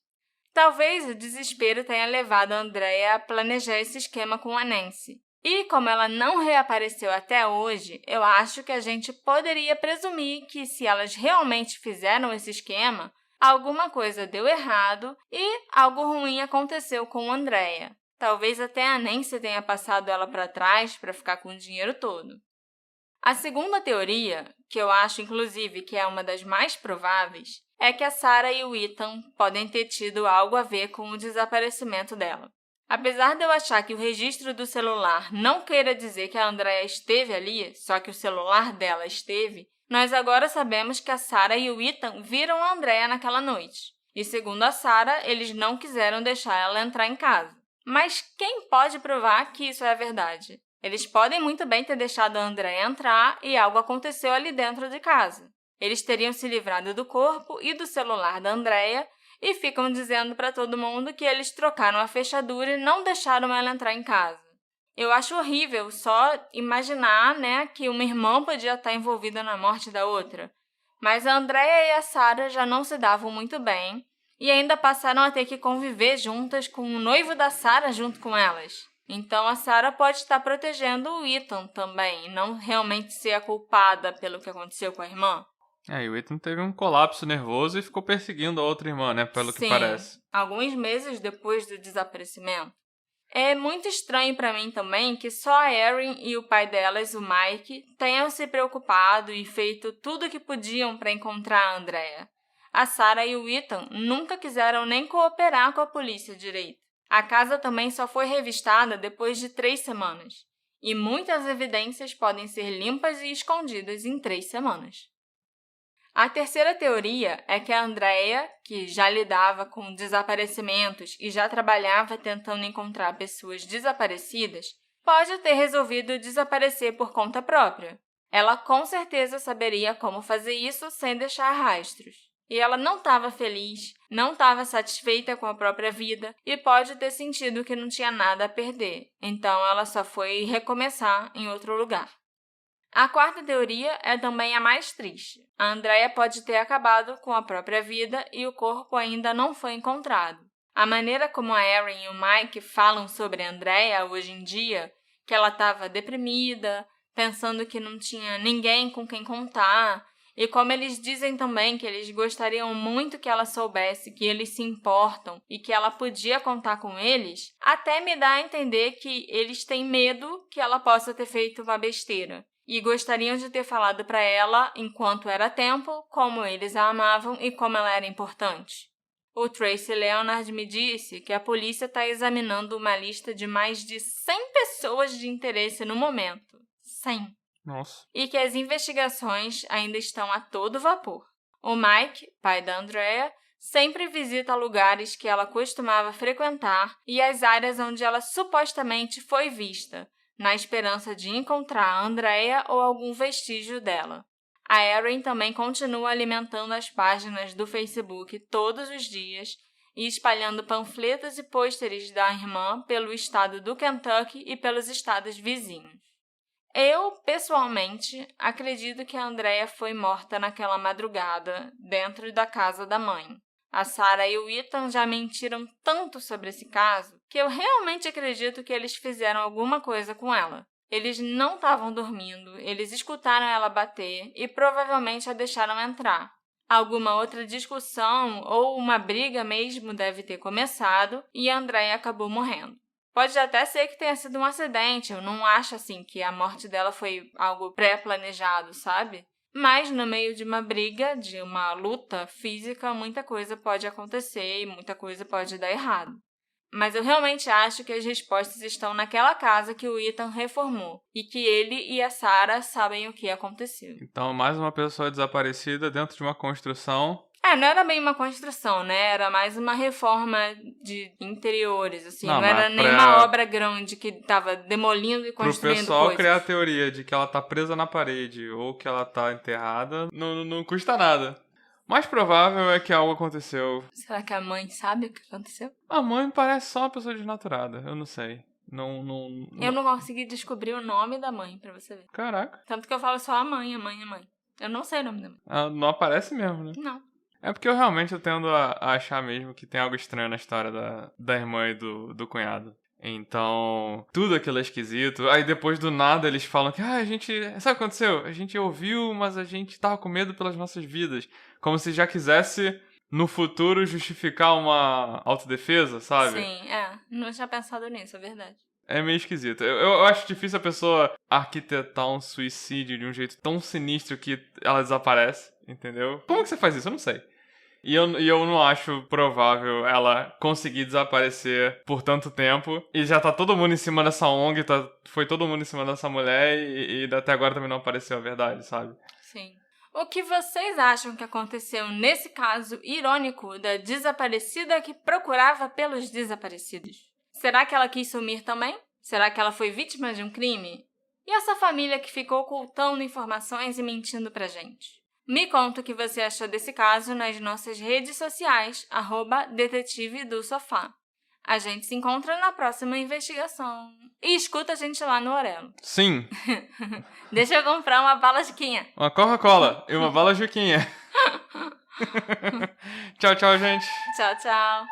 Talvez o desespero tenha levado a Andrea a planejar esse esquema com a Nancy. E como ela não reapareceu até hoje, eu acho que a gente poderia presumir que se elas realmente fizeram esse esquema, alguma coisa deu errado e algo ruim aconteceu com a Andrea. Talvez até a Nancy tenha passado ela para trás para ficar com o dinheiro todo. A segunda teoria, que eu acho inclusive que é uma das mais prováveis, é que a Sarah e o Ethan podem ter tido algo a ver com o desaparecimento dela. Apesar de eu achar que o registro do celular não queira dizer que a Andrea esteve ali, só que o celular dela esteve, nós agora sabemos que a Sarah e o Ethan viram a Andrea naquela noite. E segundo a Sarah, eles não quiseram deixar ela entrar em casa. Mas quem pode provar que isso é verdade? Eles podem muito bem ter deixado a Andrea entrar e algo aconteceu ali dentro de casa. Eles teriam se livrado do corpo e do celular da Andrea e ficam dizendo para todo mundo que eles trocaram a fechadura e não deixaram ela entrar em casa. Eu acho horrível só imaginar, que uma irmã podia estar envolvida na morte da outra. Mas a Andrea e a Sarah já não se davam muito bem e ainda passaram a ter que conviver juntas com o noivo da Sarah junto com elas. Então a Sarah pode estar protegendo o Ethan também, e não realmente ser a culpada pelo que aconteceu com a irmã. E o Ethan teve um colapso nervoso e ficou perseguindo a outra irmã, pelo que parece. Alguns meses depois do desaparecimento. É muito estranho para mim também que só a Erin e o pai delas, o Mike, tenham se preocupado e feito tudo o que podiam para encontrar a Andrea. A Sarah e o Ethan nunca quiseram nem cooperar com a polícia direito. A casa também só foi revistada depois de 3 semanas. E muitas evidências podem ser limpas e escondidas em 3 semanas. A terceira teoria é que a Andrea, que já lidava com desaparecimentos e já trabalhava tentando encontrar pessoas desaparecidas, pode ter resolvido desaparecer por conta própria. Ela com certeza saberia como fazer isso sem deixar rastros. E ela não estava feliz, não estava satisfeita com a própria vida e pode ter sentido que não tinha nada a perder. Então ela só foi recomeçar em outro lugar. A quarta teoria é também a mais triste. A Andrea pode ter acabado com a própria vida e o corpo ainda não foi encontrado. A maneira como a Erin e o Mike falam sobre a Andrea hoje em dia, que ela estava deprimida, pensando que não tinha ninguém com quem contar, e como eles dizem também que eles gostariam muito que ela soubesse que eles se importam e que ela podia contar com eles, até me dá a entender que eles têm medo que ela possa ter feito uma besteira. E gostariam de ter falado para ela, enquanto era tempo, como eles a amavam e como ela era importante. O Tracy Leonard me disse que a polícia está examinando uma lista de mais de 100 pessoas de interesse no momento. 100. Nossa. E que as investigações ainda estão a todo vapor. O Mike, pai da Andrea, sempre visita lugares que ela costumava frequentar e as áreas onde ela supostamente foi vista, na esperança de encontrar a Andrea ou algum vestígio dela. A Erin também continua alimentando as páginas do Facebook todos os dias e espalhando panfletos e pôsteres da irmã pelo estado do Kentucky e pelos estados vizinhos. Eu, pessoalmente, acredito que a Andrea foi morta naquela madrugada, dentro da casa da mãe. A Sarah e o Ethan já mentiram tanto sobre esse caso que eu realmente acredito que eles fizeram alguma coisa com ela. Eles não estavam dormindo, eles escutaram ela bater e provavelmente a deixaram entrar. Alguma outra discussão ou uma briga mesmo deve ter começado e a Andrea acabou morrendo. Pode até ser que tenha sido um acidente, eu não acho assim que a morte dela foi algo pré-planejado, sabe? Mas no meio de uma briga, de uma luta física, muita coisa pode acontecer e muita coisa pode dar errado. Mas eu realmente acho que as respostas estão naquela casa que o Ethan reformou e que ele e a Sarah sabem o que aconteceu. Então, mais uma pessoa desaparecida dentro de uma construção. Não era bem uma construção, né? Era mais uma reforma de interiores, assim. Não era mas nenhuma obra grande que tava demolindo e construindo pro pessoal coisas. criar a teoria de que ela tá presa na parede ou que ela tá enterrada, não custa nada. Mais provável é que algo aconteceu. Será que a mãe sabe o que aconteceu? A mãe parece só uma pessoa desnaturada, eu não sei. Eu não consegui descobrir o nome da mãe, pra você ver. Caraca. Tanto que eu falo só a mãe. Eu não sei o nome da mãe. Ela não aparece mesmo, né? Não. É porque eu realmente tendo a achar mesmo que tem algo estranho na história da irmã e do cunhado. Então, tudo aquilo é esquisito. Aí depois do nada eles falam que a gente... Sabe o que aconteceu? A gente ouviu, mas a gente tava com medo pelas nossas vidas. Como se já quisesse, no futuro, justificar uma autodefesa, sabe? Sim, não tinha pensado nisso, é verdade. É meio esquisito. Eu acho difícil a pessoa arquitetar um suicídio de um jeito tão sinistro que ela desaparece, entendeu? Como que você faz isso? Eu não sei. E eu não acho provável ela conseguir desaparecer por tanto tempo. E já tá todo mundo em cima dessa ONG, foi todo mundo em cima dessa mulher e até agora também não apareceu a verdade, sabe? Sim. O que vocês acham que aconteceu nesse caso irônico da desaparecida que procurava pelos desaparecidos? Será que ela quis sumir também? Será que ela foi vítima de um crime? E essa família que ficou ocultando informações e mentindo pra gente? Me conta o que você achou desse caso nas nossas redes sociais, @detetive do sofá. A gente se encontra na próxima investigação. E escuta a gente lá no Orelo. Sim. Deixa eu comprar uma bala Juquinha. Uma Coca-Cola e uma bala Juquinha. Tchau, tchau, gente. Tchau, tchau.